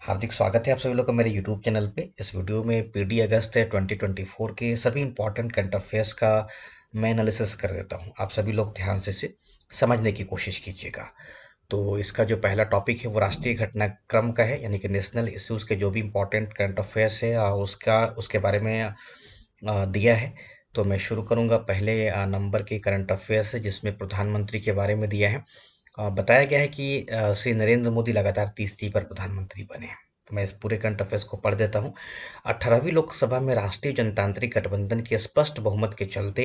हार्दिक स्वागत है आप सभी लोग का मेरे YouTube चैनल पे। इस वीडियो में पीडी अगस्त 2024 के सभी इंपॉर्टेंट करंट अफेयर्स का मैं एनालिसिस कर देता हूँ। आप सभी लोग ध्यान से इसे समझने की कोशिश कीजिएगा। तो इसका जो पहला टॉपिक है वो राष्ट्रीय घटनाक्रम का है, यानी कि नेशनल इश्यूज के जो भी इंपॉर्टेंट करंट अफेयर्स है उसके बारे में दिया है। तो मैं शुरू करूँगा पहले नंबर के करंट अफेयर्स से, जिसमें प्रधानमंत्री के बारे में दिया है। बताया गया है कि श्री नरेंद्र मोदी लगातार तीसरी बार प्रधानमंत्री बने हैं। तो मैं इस पूरे करंट अफेयर्स को पढ़ देता हूँ। 18वीं लोकसभा में राष्ट्रीय जनतांत्रिक गठबंधन के स्पष्ट बहुमत के चलते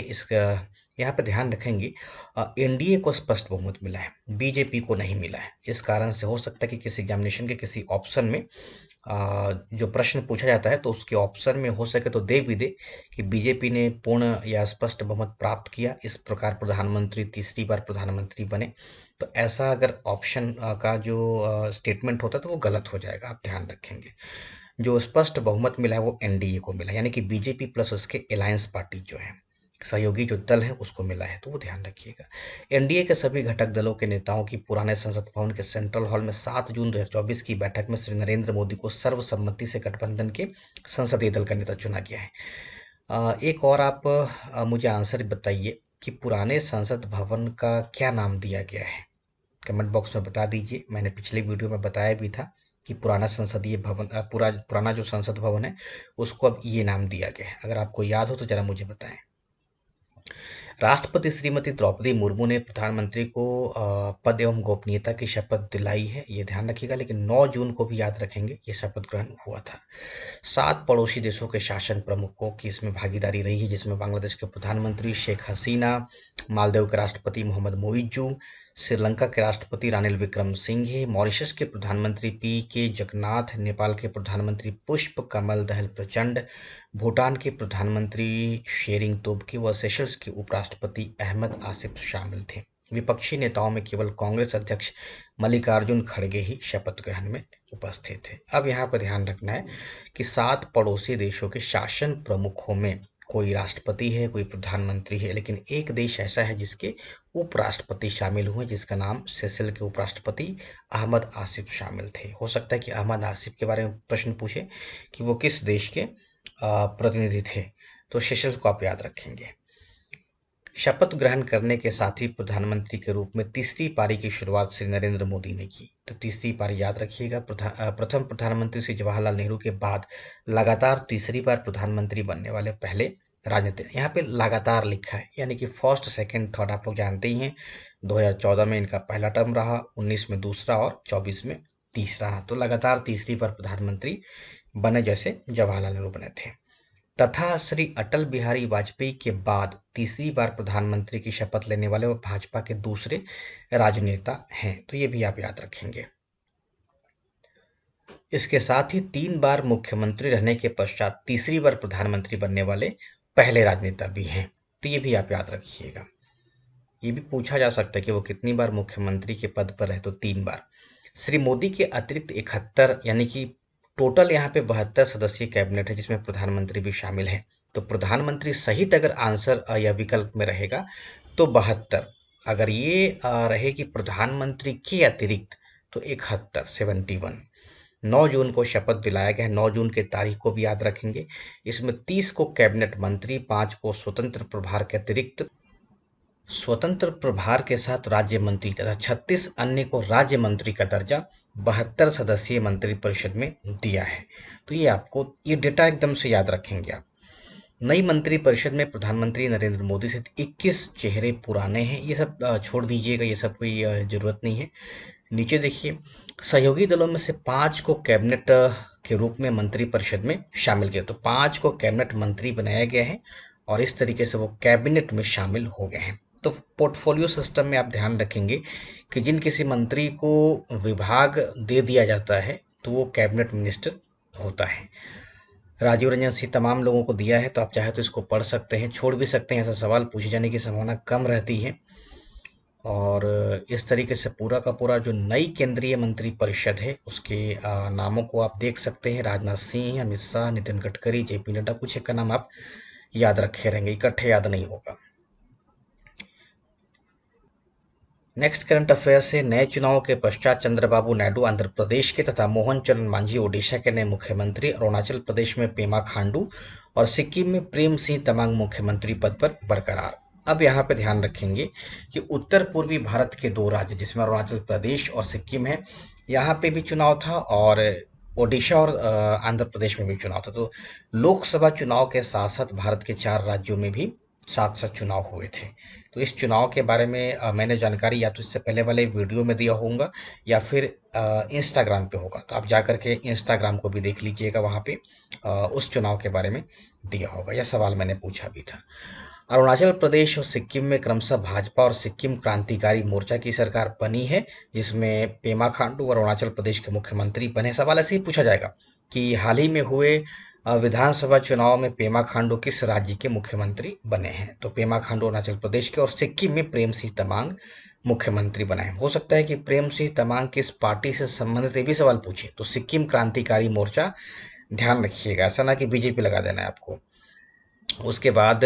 यहाँ पे ध्यान रखेंगे, एनडीए को स्पष्ट बहुमत मिला है, बीजेपी को नहीं मिला है। इस कारण से हो सकता है कि किसी एग्जामिनेशन के किसी ऑप्शन में जो प्रश्न पूछा जाता है तो उसके ऑप्शन में हो सके तो दे भी दे कि बीजेपी ने पूर्ण या स्पष्ट बहुमत प्राप्त किया, इस प्रकार प्रधानमंत्री तीसरी बार प्रधानमंत्री बने। तो ऐसा अगर ऑप्शन का जो स्टेटमेंट होता है तो वो गलत हो जाएगा, आप ध्यान रखेंगे। जो स्पष्ट बहुमत मिला है वो एनडीए को मिला है, यानी कि बीजेपी प्लस उसके अलायंस पार्टी जो है, सहयोगी जो दल है उसको मिला है, तो वो ध्यान रखिएगा। एनडीए के सभी घटक दलों के नेताओं की पुराने संसद भवन के सेंट्रल हॉल में 7 जून 2024 की बैठक में श्री नरेंद्र मोदी को सर्वसम्मति से गठबंधन के संसदीय दल का नेता चुना गया है। एक और आप मुझे आंसर बताइए कि पुराने संसद भवन का क्या नाम दिया गया है। कमेंट बॉक्स में बता दीजिए। मैंने पिछले वीडियो में बताया भी था कि पुराना संसदीय भवन पुराना जो संसद भवन है उसको अब ये नाम दिया गया है। अगर आपको याद हो तो जरा मुझे बताएं। राष्ट्रपति श्रीमती द्रौपदी मुर्मू ने प्रधानमंत्री को पद एवं गोपनीयता की शपथ दिलाई है, ये ध्यान रखिएगा। लेकिन 9 जून को भी याद रखेंगे, ये शपथ ग्रहण हुआ था। 7 पड़ोसी देशों के शासन प्रमुखों की इसमें भागीदारी रही है, जिसमें बांग्लादेश के प्रधानमंत्री शेख हसीना, मालदीव के राष्ट्रपति मोहम्मद मोइज्जू, श्रीलंका के राष्ट्रपति रानिल विक्रमसिंघे, मॉरिशस के प्रधानमंत्री पी के जगन्नाथ, नेपाल के प्रधानमंत्री पुष्प कमल दहल प्रचंड, भूटान के प्रधानमंत्री शेरिंग तोब्गे व सेशल्स के उपराष्ट्रपति अहमद आसिफ शामिल थे। विपक्षी नेताओं में केवल कांग्रेस अध्यक्ष मल्लिकार्जुन खड़गे ही शपथ ग्रहण में उपस्थित थे। अब यहाँ पर ध्यान रखना है कि 7 पड़ोसी देशों के शासन प्रमुखों में कोई राष्ट्रपति है, कोई प्रधानमंत्री है, लेकिन एक देश ऐसा है जिसके उपराष्ट्रपति शामिल हुए, जिसका नाम सेशल के उपराष्ट्रपति अहमद आसिफ शामिल थे। हो सकता है कि अहमद आसिफ के बारे में प्रश्न पूछे कि वो किस देश के प्रतिनिधि थे, तो सेशल्स को आप याद रखेंगे। शपथ ग्रहण करने के साथ ही प्रधानमंत्री के रूप में तीसरी पारी की शुरुआत श्री नरेंद्र मोदी ने की। तो तीसरी पारी याद रखिएगा। प्रथम प्रधानमंत्री श्री जवाहरलाल नेहरू के बाद लगातार तीसरी बार प्रधानमंत्री बनने वाले पहले राजनीति, यहाँ पे लगातार लिखा है, यानी कि फर्स्ट सेकंड थर्ड आप लोग जानते ही हैं। 2014 में इनका पहला टर्म रहा, 19 में दूसरा और 24 में तीसरा रहा। तो लगातार तीसरी बार प्रधानमंत्री बने, जैसे जवाहरलाल नेहरू बने थे। तथा श्री अटल बिहारी वाजपेयी के बाद तीसरी बार प्रधानमंत्री की शपथ लेने वाले वो भाजपा के दूसरे राजनेता हैं, तो ये भी आप याद रखेंगे। इसके साथ ही 3 बार मुख्यमंत्री रहने के पश्चात तीसरी बार प्रधानमंत्री बनने वाले पहले राजनेता भी हैं, तो ये भी आप याद रखिएगा। ये भी पूछा जा सकता है कि वो कितनी बार मुख्यमंत्री के पद पर रहे, तो 3 बार। श्री मोदी के अतिरिक्त 71, यानी कि टोटल यहाँ पे 72 सदस्यीय कैबिनेट है, जिसमें प्रधानमंत्री भी शामिल है। तो प्रधानमंत्री सहित अगर आंसर या विकल्प में रहेगा तो 72। अगर ये रहे कि प्रधानमंत्री के अतिरिक्त तो 71, 71। 9 जून को शपथ दिलाया गया है। 9 जून के तारीख को भी याद रखेंगे। इसमें 30 को कैबिनेट मंत्री, 5 को स्वतंत्र प्रभार के अतिरिक्त स्वतंत्र प्रभार के साथ राज्य मंत्री तथा 36 अन्य को राज्य मंत्री का दर्जा 72 सदस्यीय मंत्रिपरिषद में दिया है। तो ये आपको ये डेटा एकदम से याद रखेंगे आप। नई मंत्रिपरिषद में प्रधानमंत्री नरेंद्र मोदी से 21 चेहरे पुराने हैं। ये सब छोड़ दीजिएगा, ये सब कोई जरूरत नहीं है। नीचे देखिए, सहयोगी दलों में से 5 को कैबिनेट के रूप में मंत्रिपरिषद में शामिल किया। तो 5 को कैबिनेट मंत्री बनाया गया है और इस तरीके से वो कैबिनेट में शामिल हो गए हैं। तो पोर्टफोलियो सिस्टम में आप ध्यान रखेंगे कि जिन किसी मंत्री को विभाग दे दिया जाता है तो वो कैबिनेट मिनिस्टर होता है। राजीव रंजन सिंह तमाम लोगों को दिया है, तो आप चाहे तो इसको पढ़ सकते हैं, छोड़ भी सकते हैं, ऐसा सवाल पूछे जाने की संभावना कम रहती है। और इस तरीके से पूरा का पूरा जो नई केंद्रीय मंत्री परिषद है उसके नामों को आप देख सकते हैं। राजनाथ सिंह, अमित शाह, नितिन गडकरी, जेपी नड्डा, कुछ एक का नाम आप याद रखे रहेंगे, इकट्ठे याद नहीं होगा। नेक्स्ट करंट अफेयर्स से नए चुनाव के पश्चात चंद्रबाबू नायडू आंध्र प्रदेश के तथा मोहन चरण मांझी ओडिशा के नए मुख्यमंत्री, अरुणाचल प्रदेश में पेमा खांडू और सिक्किम में प्रेम सिंह तमांग मुख्यमंत्री पद पर बरकरार। अब यहाँ पे ध्यान रखेंगे कि उत्तर पूर्वी भारत के दो राज्य जिसमें अरुणाचल प्रदेश और सिक्किम है, यहाँ पे भी चुनाव था और ओडिशा और आंध्र प्रदेश में भी चुनाव था। तो लोकसभा चुनाव के साथ साथ भारत के 4 राज्यों में भी साथ साथ चुनाव हुए थे। तो इस चुनाव के बारे में मैंने जानकारी या तो इससे पहले वाले वीडियो में दिया होगा या फिर इंस्टाग्राम पे होगा, तो आप जा करके इंस्टाग्राम को भी देख लीजिएगा, वहाँ पे उस चुनाव के बारे में दिया होगा। यह सवाल मैंने पूछा भी था। अरुणाचल प्रदेश और सिक्किम में क्रमशः भाजपा और सिक्किम क्रांतिकारी मोर्चा की सरकार बनी है, जिसमें पेमा खांडू और अरुणाचल प्रदेश के मुख्यमंत्री बने। सवाल ऐसे ही पूछा जाएगा कि हाल ही में हुए विधानसभा चुनाव में पेमा खांडू किस राज्य के मुख्यमंत्री बने हैं। तो पेमा खांडू अरुणाचल प्रदेश के और सिक्किम में प्रेम सिंह तमांग मुख्यमंत्री बने हैं। हो सकता है कि प्रेम सिंह तमांग किस पार्टी से संबंधित, ये भी सवाल पूछे, तो सिक्किम क्रांतिकारी मोर्चा ध्यान रखिएगा, ऐसा ना कि बीजेपी लगा देना है आपको। उसके बाद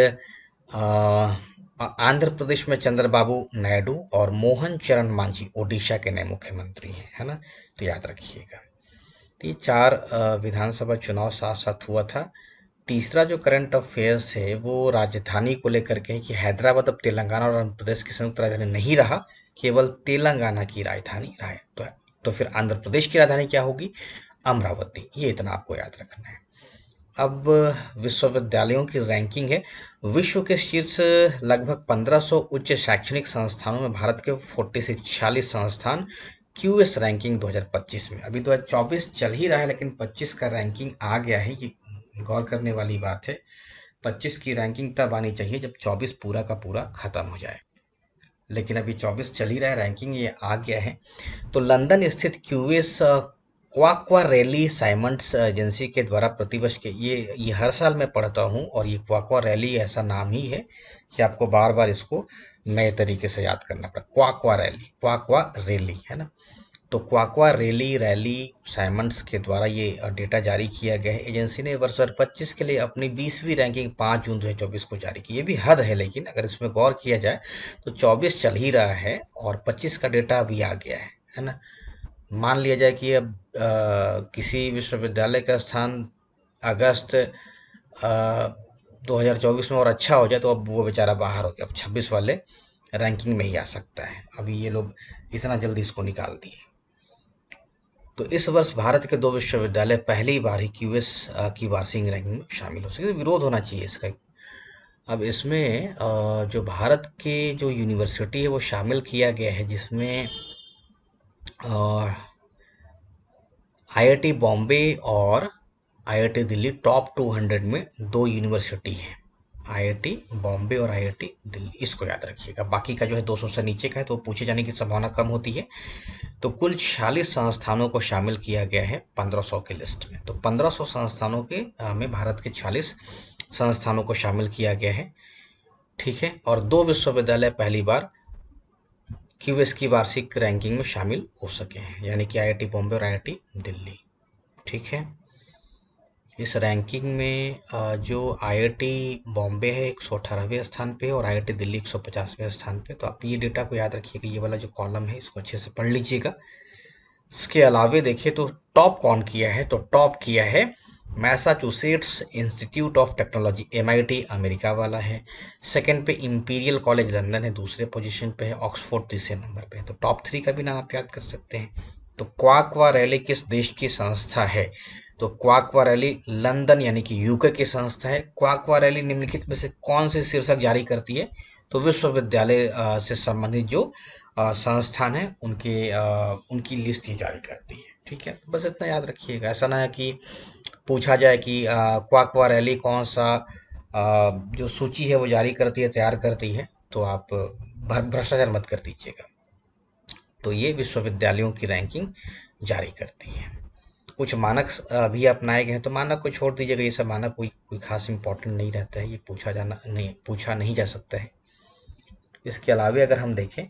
आंध्र प्रदेश में चंद्रबाबू नायडू और मोहन चरण मांझी ओडिशा के नए मुख्यमंत्री हैं, है ना, तो याद रखिएगा। तो ये 4 विधानसभा चुनाव साथ साथ हुआ था। तीसरा जो करंट अफेयर्स है वो राजधानी को लेकर के है कि हैदराबाद अब तेलंगाना और आंध्र प्रदेश की संयुक्त राजधानी नहीं रहा, केवल तेलंगाना की राजधानी रहा है। तो फिर आंध्र प्रदेश की राजधानी क्या होगी? अमरावती। ये इतना आपको याद रखना है। अब विश्वविद्यालयों की रैंकिंग है। विश्व के शीर्ष लगभग 1500 उच्च शैक्षणिक संस्थानों में भारत के 46 संस्थान क्यूएस रैंकिंग 2025 में। अभी 2024 चल ही रहा है लेकिन 25 का रैंकिंग आ गया है, ये गौर करने वाली बात है। 25 की रैंकिंग तब आनी चाहिए जब 24 पूरा का पूरा खत्म हो जाए, लेकिन अभी 24 चल ही रहा है, रैंकिंग ये आ गया है। तो लंदन स्थित क्यूएस क्वाकवा रैली साइमंड्स एजेंसी के द्वारा प्रतिवर्ष के ये हर साल मैं पढ़ता हूँ, और ये क्वाकवा रैली ऐसा नाम ही है कि आपको बार बार इसको नए तरीके से याद करना पड़ा। क्वाकवा रैली है ना। तो क्वाकवा रैली साइमंड्स के द्वारा ये डेटा जारी किया गया है। एजेंसी ने वर्ष 2025 के लिए अपनी 20वीं रैंकिंग 5 जून 2024 को जारी की। ये भी हद है, लेकिन अगर इसमें गौर किया जाए तो 24 चल ही रहा है और 25 का डेटा अभी आ गया है ना। मान लिया जाए कि अब किसी विश्वविद्यालय का स्थान अगस्त 2024 में और अच्छा हो जाए तो अब वो बेचारा बाहर हो गया, अब 26 वाले रैंकिंग में ही आ सकता है। अभी ये लोग इतना जल्दी इसको निकाल दिए। तो इस वर्ष भारत के 2 विश्वविद्यालय पहली बार ही क्यूएस की वार्षिक रैंकिंग में शामिल हो सके। तो विरोध होना चाहिए इसका। अब इसमें जो भारत के जो यूनिवर्सिटी है वो शामिल किया गया है, जिसमें आईआईटी बॉम्बे और आईआईटी दिल्ली टॉप 200 में 2 यूनिवर्सिटी हैं। आईआईटी बॉम्बे और आईआईटी दिल्ली, इसको याद रखिएगा। बाकी का जो है 200 से नीचे का है तो वो पूछे जाने की संभावना कम होती है। तो कुल 46 संस्थानों को शामिल किया गया है 1500 की लिस्ट में। तो 1500 संस्थानों के में भारत के 40 संस्थानों को शामिल किया गया है, ठीक है। और 2 विश्वविद्यालय पहली बार क्यूएस की वार्षिक रैंकिंग में शामिल हो सके हैं, यानी कि आईआईटी बॉम्बे और आईआईटी दिल्ली, ठीक है। इस रैंकिंग में जो आईआईटी बॉम्बे है 118वें स्थान पे और आईआईटी दिल्ली 150वें स्थान पे। तो आप ये डेटा को याद रखिएगा, ये वाला जो कॉलम है इसको अच्छे से पढ़ लीजिएगा। इसके अलावे देखिए तो टॉप कौन किया है, तो टॉप किया है Massachusetts institute of technology, MIT America वाला है। सेकंड पे इंपीरियल कॉलेज लंदन है, दूसरे पोजीशन पे है। ऑक्सफोर्ड तीसरे नंबर पे है। तो टॉप 3 का भी नाम आप याद कर सकते हैं। तो क्वाकवा रैली किस देश की संस्था है, तो क्वाकवा रैली लंदन यानी कि यूके की संस्था है। क्वाकवा रैली निम्नलिखित में से कौन से शीर्षक जारी करती है, तो विश्वविद्यालय से संबंधित जो संस्थान है उनकी लिस्ट ये जारी करती है, ठीक है। बस इतना याद रखिएगा। ऐसा ना है कि पूछा जाए कि क्वाकवा रैली कौन सा जो सूची है वो जारी करती है, तैयार करती है, तो आप भ्रष्टाचार मत कर दीजिएगा। तो ये विश्वविद्यालयों की रैंकिंग जारी करती है। कुछ मानक भी अपनाए गए हैं, तो मानक को छोड़ दीजिएगा, ये सब मानक कोई खास इंपॉर्टेंट नहीं रहता है, ये पूछा नहीं जा सकता है। इसके अलावे अगर हम देखें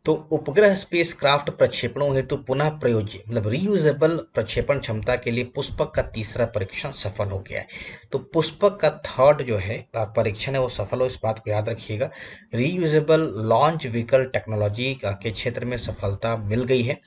तो उपग्रह स्पेसक्राफ्ट प्रक्षेपणों हेतु पुनः प्रयोज्य मतलब रीयूजेबल प्रक्षेपण क्षमता के लिए पुष्पक का तीसरा परीक्षण सफल हो गया है। तो पुष्पक का थर्ड जो है परीक्षण है वो सफल हो, इस बात को याद रखिएगा। रीयूजेबल लॉन्च व्हीकल टेक्नोलॉजी के क्षेत्र में सफलता मिल गई है,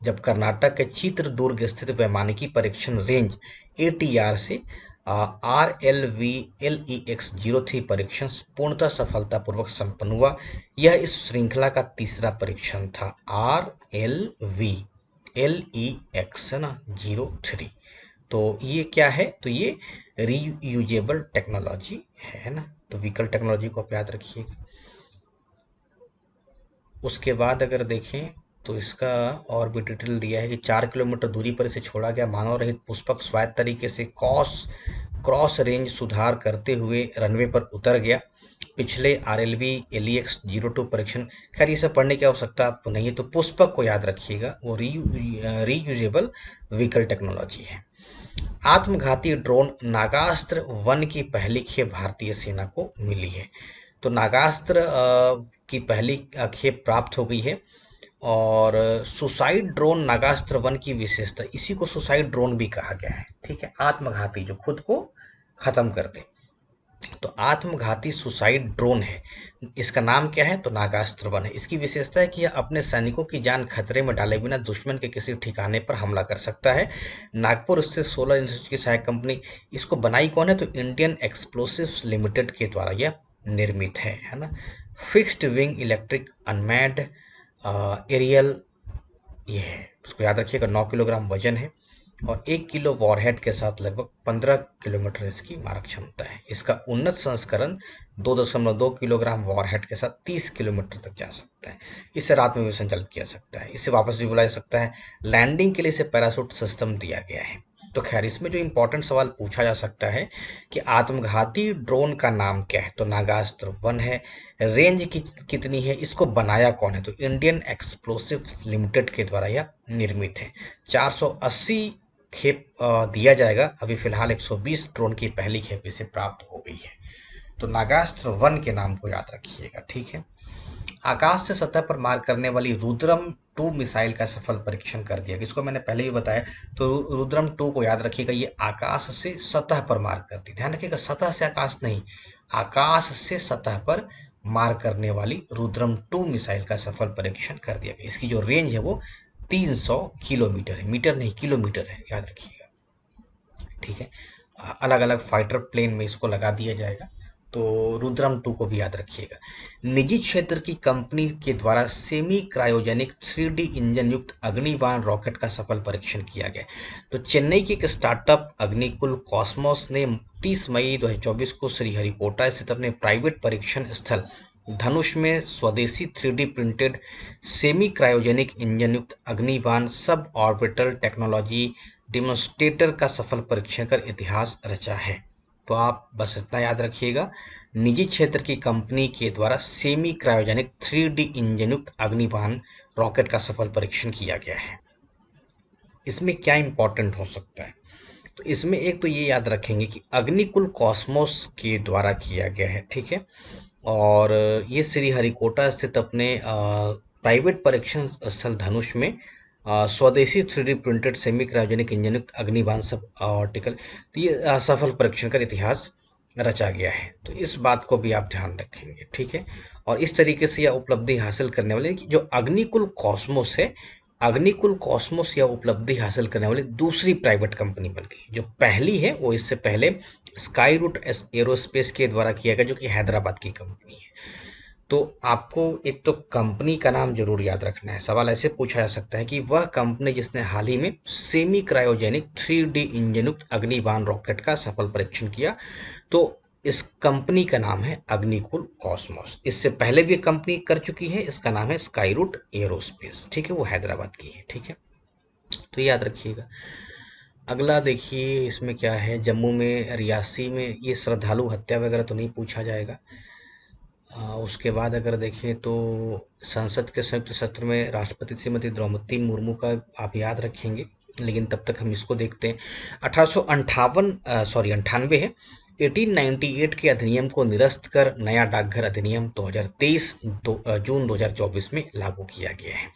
जब कर्नाटक के चित्रदुर्ग स्थित वैमानिकी परीक्षण रेंज ATR से RLV-LEX-03 परीक्षण पूर्णतः सफलतापूर्वक संपन्न हुआ। यह इस श्रृंखला का तीसरा परीक्षण था। RLV-LEX है ना 03। तो ये क्या है, तो ये रीयूजेबल टेक्नोलॉजी है ना, तो व्हीकल टेक्नोलॉजी को आप याद रखिएगा। उसके बाद अगर देखें तो इसका और भी डिटेल दिया है कि 4 किलोमीटर दूरी पर इसे छोड़ा गया मानव रहित पुष्पक स्वायत्त तरीके से क्रॉस रेंज सुधार करते हुए रनवे पर उतर गया। पिछले RLV-LEX-02 परीक्षण, खैर ये सब पढ़ने की आवश्यकता आपको नहीं है, तो पुष्पक को याद रखिएगा, वो रीयूजेबल व्हीकल टेक्नोलॉजी है। आत्मघाती ड्रोन नागास्त्र 1 की पहली खेप भारतीय सेना को मिली है। तो नागास्त्र की पहली खेप प्राप्त हो गई है। और सुसाइड ड्रोन नागास्त्र 1 की विशेषता, इसी को सुसाइड ड्रोन भी कहा गया है, ठीक है, आत्मघाती जो खुद को खत्म कर दे। तो आत्मघाती सुसाइड ड्रोन है, इसका नाम क्या है, तो नागास्त्र 1 है। इसकी विशेषता है कि यह अपने सैनिकों की जान खतरे में डाले बिना दुश्मन के किसी ठिकाने पर हमला कर सकता है। नागपुर स्थित 16 इंस्टीट्यूट की सहायक कंपनी, इसको बनाई कौन है, तो इंडियन एक्सप्लोसिव्स लिमिटेड के द्वारा यह निर्मित है ना। Fixed wing electric unmanned aerial ये है, उसको याद रखिएगा। 9 किलोग्राम वजन है और 1 किलो वॉरहेड के साथ लगभग 15 किलोमीटर इसकी मारक क्षमता है। इसका उन्नत संस्करण 2.2 किलोग्राम वॉरहेड के साथ 30 किलोमीटर तक जा सकता है। इसे रात में भी संचालित किया सकता है, इसे वापस भी बुलाया जा सकता है। लैंडिंग के लिए इसे पैराशूट सिस्टम दिया गया है। तो खैर इसमें जो इंपॉर्टेंट सवाल पूछा जा सकता है कि आत्मघाती ड्रोन का नाम क्या है, तो नागास्त्र 1 है। रेंज कितनी है, इसको बनाया कौन है, तो इंडियन एक्सप्लोसिव्स लिमिटेड के द्वारा यह निर्मित है। 480 खेप दिया जाएगा, अभी फिलहाल 120 ड्रोन की पहली खेप इसे प्राप्त हो गई है। तो नागास्त्र 1 के नाम को याद रखिएगा, ठीक है। आकाश से सतह पर मार करने वाली रुद्रम 2 मिसाइल का सफल परीक्षण कर दिया, इसको मैंने पहले भी बताया। तो रुद्रम 2 को याद रखिएगा, ये आकाश से सतह पर मार करती, ध्यान रखिएगा, सतह से आकाश नहीं, आकाश से सतह पर मार करने वाली रुद्रम 2 मिसाइल का सफल परीक्षण कर दिया गया। इसकी जो रेंज है वो 300 किलोमीटर है, मीटर नहीं किलोमीटर है, याद रखिएगा, ठीक है। अलग अलग फाइटर प्लेन में इसको लगा दिया जाएगा। तो रुद्रम 2 को भी याद रखिएगा। निजी क्षेत्र की कंपनी के द्वारा सेमी क्रायोजेनिक 3D इंजन युक्त अग्निबाण रॉकेट का सफल परीक्षण किया गया। तो चेन्नई के एक स्टार्टअप अग्निकुल कॉस्मोस ने 30 मई 2024 को श्रीहरिकोटा स्थित अपने प्राइवेट परीक्षण स्थल धनुष में स्वदेशी 3D printed semi cryogenic engine युक्त अग्निबाण सब ऑर्बिटल टेक्नोलॉजी डेमोन्स्ट्रेटर का सफल परीक्षण कर इतिहास रचा है। तो आप बस इतना याद रखिएगा, निजी क्षेत्र की कंपनी के द्वारा सेमी क्रायोजेनिक 3D इंजन युक्त अग्निबाण रॉकेट का सफल परीक्षण किया गया है। इसमें क्या इंपॉर्टेंट हो सकता है, तो इसमें एक तो ये याद रखेंगे कि अग्निकुल कॉस्मोस के द्वारा किया गया है, ठीक है। और ये श्रीहरिकोटा स्थित अपने प्राइवेट परीक्षण स्थल धनुष में स्वदेशी 3D printed semi cryogenic engine युक्त अग्निबाण सब आर्टिकल, तो ये सफल परीक्षण का इतिहास रचा गया है। तो इस बात को भी आप ध्यान रखेंगे, ठीक है। और इस तरीके से यह उपलब्धि हासिल करने वाले जो अग्निकुल कॉस्मोस है, अग्निकुल कॉस्मोस यह उपलब्धि हासिल करने वाली दूसरी प्राइवेट कंपनी बन गई। जो पहली है वो इससे पहले स्काई रूट एरोस्पेस के द्वारा किया गया, जो कि हैदराबाद की कंपनी है। तो आपको एक तो कंपनी का नाम जरूर याद रखना है। सवाल ऐसे पूछा जा सकता है कि वह कंपनी जिसने हाल ही में सेमी क्रायोजेनिक 3D इंजन युक्त अग्निबाण रॉकेट का सफल परीक्षण किया, तो इस कंपनी का नाम है अग्निकुल कॉस्मोस। इससे पहले भी कंपनी कर चुकी है, इसका नाम है स्काई रूट एरोस्पेस, ठीक है, वो हैदराबाद की है, ठीक है। तो याद रखिएगा। अगला देखिए इसमें क्या है, जम्मू में रियासी में ये श्रद्धालु हत्या वगैरह तो नहीं पूछा जाएगा। उसके बाद अगर देखें तो संसद के संयुक्त सत्र में राष्ट्रपति श्रीमती द्रौपदी मुर्मू का आप याद रखेंगे, लेकिन तब तक हम इसको देखते हैं। 1858 98 है, 1898 के अधिनियम को निरस्त कर नया डाकघर अधिनियम 2023 जून 2024 में लागू किया गया है।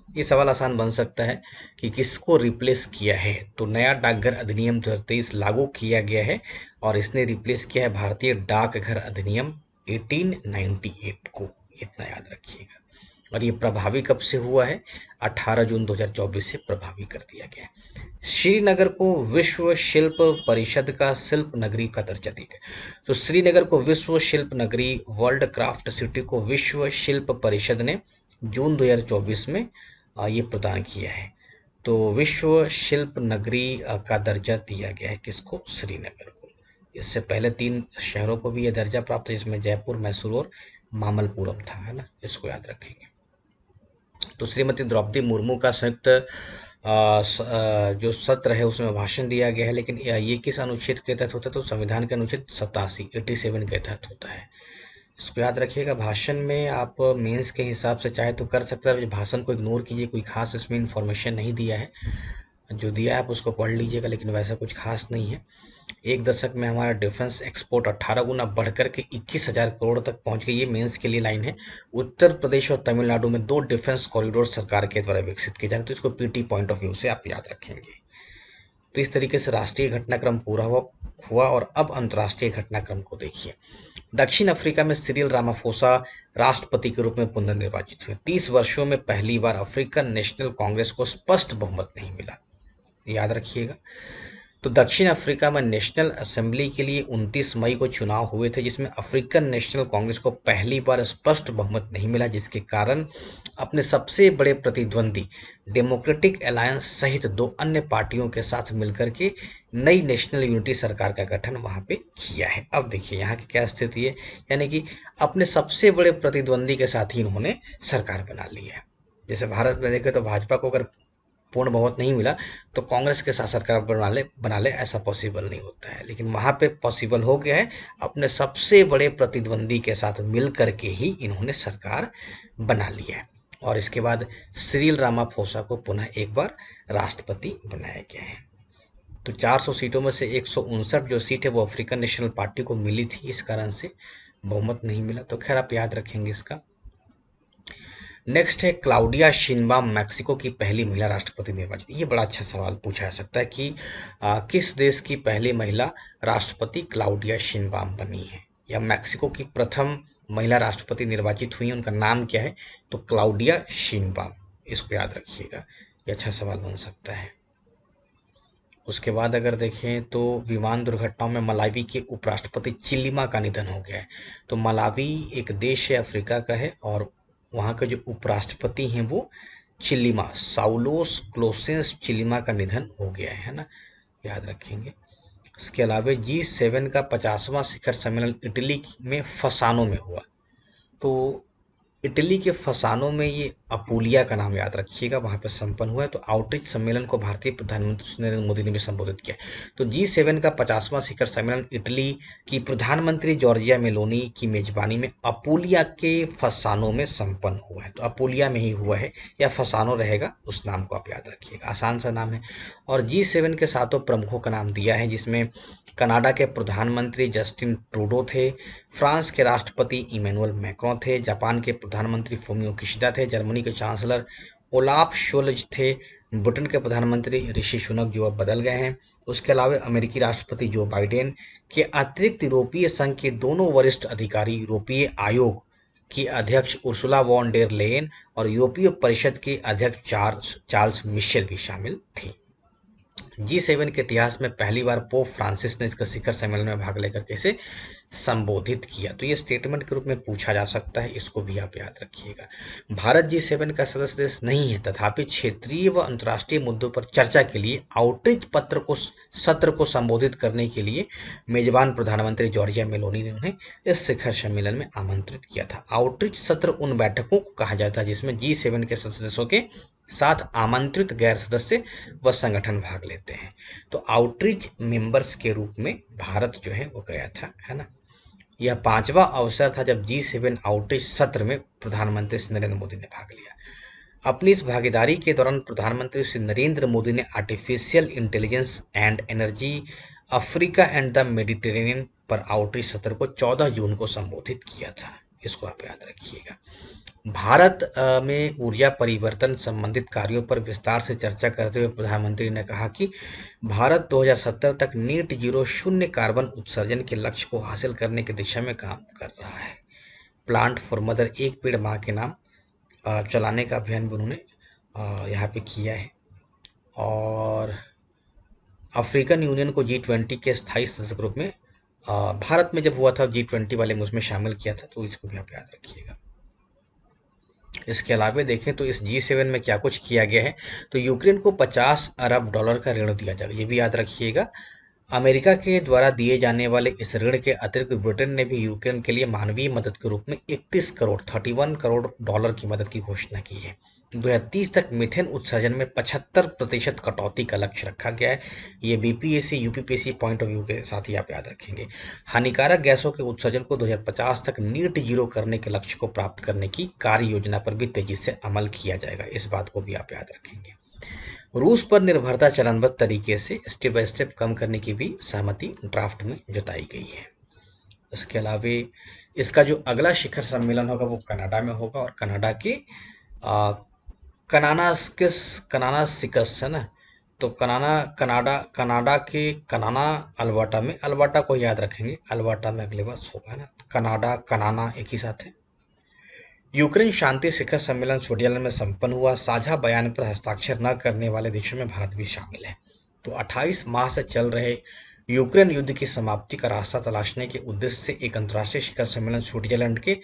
ये सवाल आसान बन सकता है कि किसको रिप्लेस किया है। तो नया डाकघर अधिनियम 2023 लागू किया गया है और इसने रिप्लेस किया है भारतीय डाकघर अधिनियम 1898 को, इतना याद रखिएगा। और ये प्रभावी कब से हुआ है? 18 जून 2024 से प्रभावी कर दिया गया है। श्रीनगर को विश्व शिल्प परिषद का शिल्प नगरी का दर्जा दिया गया। तो श्रीनगर को विश्व शिल्प नगरी, वर्ल्ड क्राफ्ट सिटी को विश्व शिल्प परिषद ने जून 2024 में ये प्रदान किया है। तो विश्व शिल्प नगरी का दर्जा दिया गया है किसको? श्रीनगर को। इससे पहले 3 शहरों को भी यह दर्जा प्राप्त है, जिसमें जयपुर, मैसूर और मामल्लपुरम था, है ना, इसको याद रखेंगे। तो श्रीमती द्रौपदी मुर्मू का संयुक्त जो सत्र है उसमें भाषण दिया गया है, लेकिन ये किस अनुच्छेद के तहत होता है? तो संविधान के अनुच्छेद 87 के तहत होता है। इसको याद रखिएगा। भाषण में आप मेंस के हिसाब से चाहे तो कर सकते हैं, भाषण को इग्नोर कीजिए, कोई खास इसमें इन्फॉर्मेशन नहीं दिया है। जो दिया है आप उसको पढ़ लीजिएगा, लेकिन वैसा कुछ खास नहीं है। एक दशक में हमारा डिफेंस एक्सपोर्ट 18 गुना बढ़कर के 21,000 करोड़ तक पहुंच गई। ये मेंस के लिए लाइन है। उत्तर प्रदेश और तमिलनाडु में 2 डिफेंस कॉरिडोर सरकार के द्वारा विकसित किए जा रहे हैं। तो इसको पीटी पॉइंट ऑफ व्यू से आप याद रखेंगे। तो इस तरीके से राष्ट्रीय घटनाक्रम पूरा हुआ और अब अंतर्राष्ट्रीय घटनाक्रम को देखिए। दक्षिण अफ्रीका में सिरिल रामाफोसा राष्ट्रपति के रूप में पुनर्निर्वाचित हुए। 30 वर्षों में पहली बार अफ्रीकन नेशनल कांग्रेस को स्पष्ट बहुमत नहीं मिला, याद रखिएगा। तो दक्षिण अफ्रीका में नेशनल असेंबली के लिए 29 मई को चुनाव हुए थे, जिसमें अफ्रीकन नेशनल कांग्रेस को पहली बार स्पष्ट बहुमत नहीं मिला, जिसके कारण अपने सबसे बड़े प्रतिद्वंदी डेमोक्रेटिक अलायंस सहित 2 अन्य पार्टियों के साथ मिलकर के नई नेशनल यूनिटी सरकार का गठन वहां पे किया है। अब देखिए यहाँ की क्या स्थिति है, यानी कि अपने सबसे बड़े प्रतिद्वंदी के साथ ही इन्होंने सरकार बना ली है। जैसे भारत में देखें तो भाजपा को अगर पूर्ण बहुमत नहीं मिला तो कांग्रेस के साथ सरकार बना ले ऐसा पॉसिबल नहीं होता है, लेकिन वहां पे पॉसिबल हो गया है। अपने सबसे बड़े प्रतिद्वंदी के साथ मिल करके ही इन्होंने सरकार बना लिया है और इसके बाद सिरिल रामाफोसा को पुनः एक बार राष्ट्रपति बनाया गया है। तो 400 सीटों में से 159 जो सीट है वो अफ्रीकन नेशनल पार्टी को मिली थी, इस कारण से बहुमत नहीं मिला। तो खैर आप याद रखेंगे इसका। नेक्स्ट है क्लाउडिया शिनबाम मैक्सिको की पहली महिला राष्ट्रपति निर्वाचित। ये बड़ा अच्छा सवाल पूछा जा सकता है कि किस देश की पहली महिला राष्ट्रपति क्लाउडिया शिनबाम बनी है या मैक्सिको की प्रथम महिला राष्ट्रपति निर्वाचित हुई है, उनका नाम क्या है? तो क्लाउडिया शिनबाम, इसको याद रखिएगा, ये अच्छा सवाल बन सकता है। उसके बाद अगर देखें तो विमान दुर्घटनाओं में मलावी के उपराष्ट्रपति चिलिमा का निधन हो गया है। तो मलावी एक देश है, अफ्रीका का है, और वहाँ के जो उपराष्ट्रपति हैं वो चिलिमा, साउलोस क्लोसेंस चिलिमा का निधन हो गया है ना, याद रखेंगे। इसके अलावा G7 का 50वां शिखर सम्मेलन इटली में फसानो में हुआ। तो इटली के फसानो में ये अपूलिया का नाम याद रखिएगा, वहाँ पर संपन्न हुआ है। तो आउटरीच सम्मेलन को भारतीय प्रधानमंत्री नरेंद्र मोदी ने भी संबोधित किया। तो G7 का 50वां शिखर सम्मेलन इटली की प्रधानमंत्री जॉर्जिया मेलोनी की मेजबानी में अपूलिया के फसानो में संपन्न हुआ है। तो अपूलिया में ही हुआ है या फसानो रहेगा, उस नाम को आप याद रखिएगा, आसान सा नाम है। और G7 के 7 प्रमुखों का नाम दिया है, जिसमें कनाडा के प्रधानमंत्री जस्टिन ट्रूडो थे, फ्रांस के राष्ट्रपति इमैनुअल मैक्रों थे, जापान के प्रधानमंत्री फूमियो किशिडा थे, जर्मनी के चांसलर ओलाफ शोल्ज थे, ब्रिटेन के प्रधानमंत्री ऋषि सुनक जो अब बदल गए हैं। उसके अलावा अमेरिकी राष्ट्रपति जो बाइडेन के अतिरिक्त यूरोपीय संघ के दोनों वरिष्ठ अधिकारी, यूरोपीय आयोग की अध्यक्ष उर्सुला वॉन डेर लेयन और यूरोपीय परिषद के अध्यक्ष चार्ल्स मिशेल भी शामिल थे। G7 के इतिहास में पहली बार पोप फ्रांसिस ने इसका शिखर सम्मेलन में भाग लेकर के इसे संबोधित किया। तो ये स्टेटमेंट के रूप में पूछा जा सकता है, इसको भी आप याद रखिएगा। भारत G7 का सदस्य देश नहीं है, तथापि क्षेत्रीय व अंतर्राष्ट्रीय मुद्दों पर चर्चा के लिए आउटरीच सत्र को संबोधित करने के लिए मेजबान प्रधानमंत्री जॉर्जिया मेलोनी ने उन्हें इस शिखर सम्मेलन में आमंत्रित किया था। आउटरीच सत्र उन बैठकों को कहा जाता है जिसमें G7 के सदस्यों के साथ आमंत्रित गैर सदस्य व संगठन भाग लेते हैं। तो आउटरीच मेंबर्स के रूप में भारत जो है वो गया था, है ना। यह 5वां अवसर था जब G7 आउटरीच सत्र में प्रधानमंत्री श्री नरेंद्र मोदी ने भाग लिया। अपनी इस भागीदारी के दौरान प्रधानमंत्री श्री नरेंद्र मोदी ने artificial intelligence and energy, Africa and the Mediterranean पर आउटरीच सत्र को 14 जून को संबोधित किया था। इसको आप याद रखिएगा। भारत में ऊर्जा परिवर्तन संबंधित कार्यों पर विस्तार से चर्चा करते हुए प्रधानमंत्री ने कहा कि भारत 2070 तक नेट जीरो शून्य कार्बन उत्सर्जन के लक्ष्य को हासिल करने की दिशा में काम कर रहा है। प्लांट फॉर मदर, एक पेड़ माँ के नाम चलाने का अभियान भी उन्होंने यहाँ पे किया है। और अफ्रीकन यूनियन को G20 के स्थायी सदस्य ग्रुप में भारत में जब हुआ था G20 वाले में उसमें शामिल किया था, तो इसको भी आप याद रखिएगा। इसके अलावा देखें तो इस G7 में क्या कुछ किया गया है, तो यूक्रेन को 50 अरब डॉलर का ऋण दिया जाएगा, ये भी याद रखिएगा। अमेरिका के द्वारा दिए जाने वाले इस ऋण के अतिरिक्त ब्रिटेन ने भी यूक्रेन के लिए मानवीय मदद के रूप में 31 करोड़ डॉलर की मदद की घोषणा की है। 2030 तक मीथेन उत्सर्जन में 75% कटौती का लक्ष्य रखा गया है। ये BPSC UPPSC point of view के साथ ही आप याद रखेंगे। हानिकारक गैसों के उत्सर्जन को 2050 तक नेट जीरो करने के लक्ष्य को प्राप्त करने की कार्य योजना पर भी तेजी से अमल किया जाएगा, इस बात को भी आप याद रखेंगे। रूस पर निर्भरता चरणबद्ध तरीके से स्टेप बाय स्टेप कम करने की भी सहमति ड्राफ्ट में जताई गई है। इसके अलावा इसका जो अगला शिखर सम्मेलन होगा वो कनाडा में होगा, और कनाडा के कनानासिकस है ना, तो कनाडा के कनाना अल्बर्टा में, अल्बर्टा को याद रखेंगे, अल्बर्टा में अगले वर्ष होगा ना, कनाडा कनाना एक ही साथ है। यूक्रेन शांति शिखर सम्मेलन स्विट्जरलैंड में संपन्न हुआ। साझा बयान पर हस्ताक्षर न करने वाले देशों में भारत भी शामिल है। तो 28 माह से चल रहे यूक्रेन युद्ध की समाप्ति का रास्ता तलाशने के उद्देश्य से एक अंतर्राष्ट्रीय शिखर सम्मेलन स्विट्जरलैंड के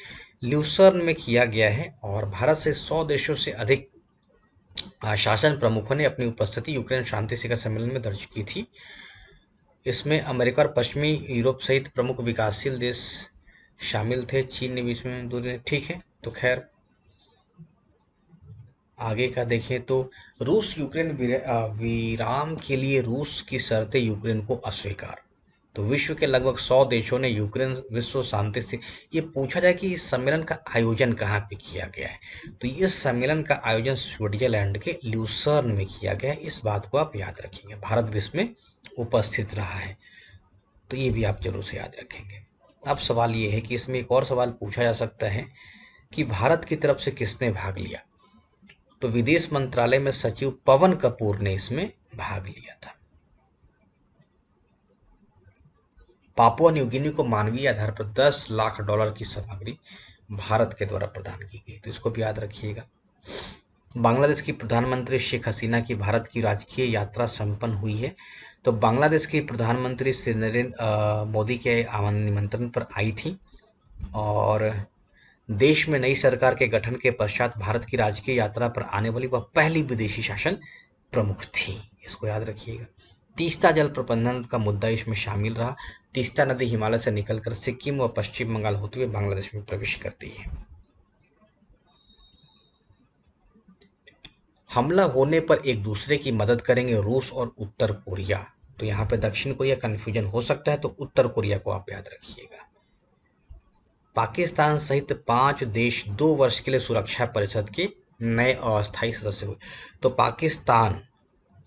ल्यूसर्न में किया गया है, और भारत से 100 देशों से अधिक शासन प्रमुखों ने अपनी उपस्थिति यूक्रेन शांति शिखर सम्मेलन में दर्ज की थी। इसमें अमेरिका और पश्चिमी यूरोप सहित प्रमुख विकासशील देश शामिल थे। चीन ने बीच में दूर, ठीक है। तो खैर आगे का देखें तो रूस यूक्रेन विराम के लिए रूस की शर्तें यूक्रेन को अस्वीकार। तो विश्व के लगभग 100 देशों ने यूक्रेन विश्व शांति से, ये पूछा जाए कि इस सम्मेलन का आयोजन कहाँ पे किया गया है, तो इस सम्मेलन का आयोजन स्विट्जरलैंड के ल्यूसर्न में किया गया है, इस बात को आप याद रखेंगे। भारत भी इसमें उपस्थित रहा है, तो ये भी आप जरूर से याद रखेंगे। अब सवाल ये है कि इसमें एक और सवाल पूछा जा सकता है कि भारत की तरफ से किसने भाग लिया, तो विदेश मंत्रालय में सचिव पवन कपूर ने इसमें भाग लिया था। पापुआ न्यू गिनी को मानवीय आधार पर 10 लाख डॉलर की सामग्री भारत के द्वारा प्रदान की गई, तो इसको भी याद रखिएगा। बांग्लादेश की प्रधानमंत्री शेख हसीना की भारत की राजकीय यात्रा संपन्न हुई है। तो बांग्लादेश की प्रधानमंत्री श्री नरेंद्र मोदी के निमंत्रण पर आई थी, और देश में नई सरकार के गठन के पश्चात भारत की राजकीय यात्रा पर आने वाली वह पहली विदेशी शासन प्रमुख थी, इसको याद रखिएगा। तीस्ता जल प्रबंधन का मुद्दा इसमें शामिल रहा। तीस्ता नदी हिमालय से निकलकर सिक्किम व पश्चिम बंगाल होते हुए बांग्लादेश में प्रवेश करती है। हमला होने पर एक दूसरे की मदद करेंगे रूस और उत्तर कोरिया। तो यहाँ पे दक्षिण कोरिया कंफ्यूजन हो सकता है, तो उत्तर कोरिया को आप याद रखिएगा। पाकिस्तान सहित 5 देश 2 वर्ष के लिए सुरक्षा परिषद के नए अस्थायी सदस्य हुए। तो पाकिस्तान,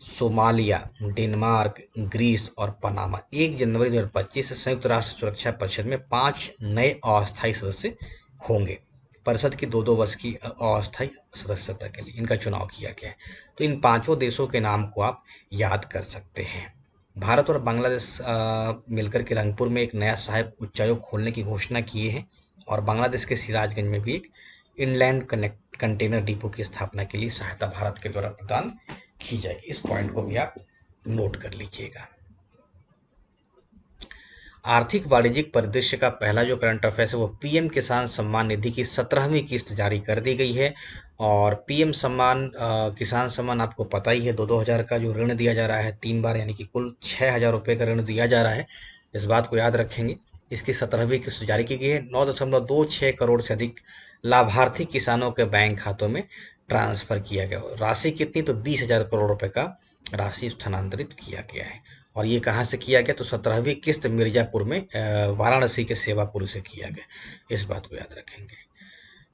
सोमालिया, डेनमार्क, ग्रीस और पनामा 1 जनवरी 2025 से संयुक्त राष्ट्र सुरक्षा परिषद में 5 नए अस्थायी सदस्य होंगे। परिषद की 2-2 वर्ष की अस्थायी सदस्यता के लिए इनका चुनाव किया गया है। तो इन 5 देशों के नाम को आप याद कर सकते हैं। भारत और बांग्लादेश मिलकर के रंगपुर में एक नया सहायक उच्चायोग खोलने की घोषणा किए हैं, और बांग्लादेश के सिराजगंज में भी एक इनलैंड कंटेनर डिपो की स्थापना के लिए सहायता भारत के द्वारा प्रदान की जाएगी। इस पॉइंट को भी आप नोट कर लीजिएगा। आर्थिक वाणिज्यिक परिदृश्य का पहला जो करंट अफेयर्स है वो पीएम किसान सम्मान निधि की 17वीं किस्त जारी कर दी गई है, और पीएम सम्मान किसान सम्मान आपको पता ही है 2-2 हज़ार का जो ऋण दिया जा रहा है 3 बार, यानी कि कुल 6,000 रुपये का ऋण दिया जा रहा है, इस बात को याद रखेंगे। इसकी 17वीं किस्त जारी की गई है। 9.26 करोड़ से अधिक लाभार्थी किसानों के बैंक खातों में ट्रांसफर किया गया। राशि कितनी, तो 20,000 करोड़ रुपए का राशि स्थानांतरित किया गया है, और ये कहाँ से किया गया, तो 17वीं किस्त मिर्जापुर में वाराणसी के सेवापुर से किया गया, इस बात को याद रखेंगे।